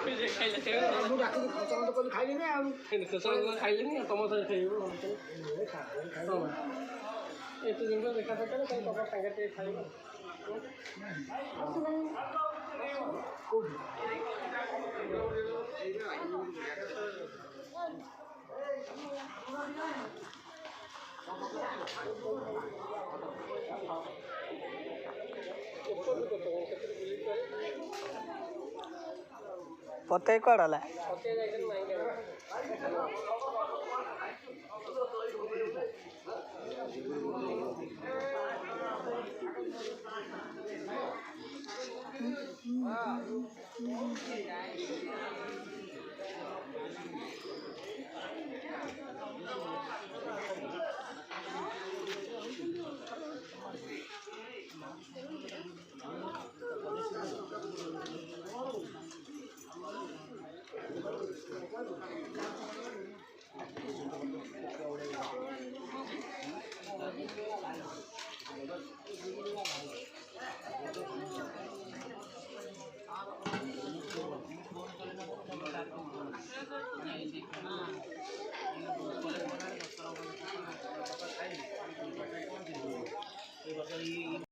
ମୁଁ ଡାକିଲି ଖର୍ଚ୍ଚ କରି ଖାଇଲିନି ଆଉ ଖାଇଲେନି ତମ ସାଙ୍ଗେ ଖାଇବୁ ଏତେ ଜିନିଷ ଦେଖା ସାକ୍ଷାତ ତମ ସାଙ୍ଗେ ଟିକେ ଖାଇବ पते कड़ला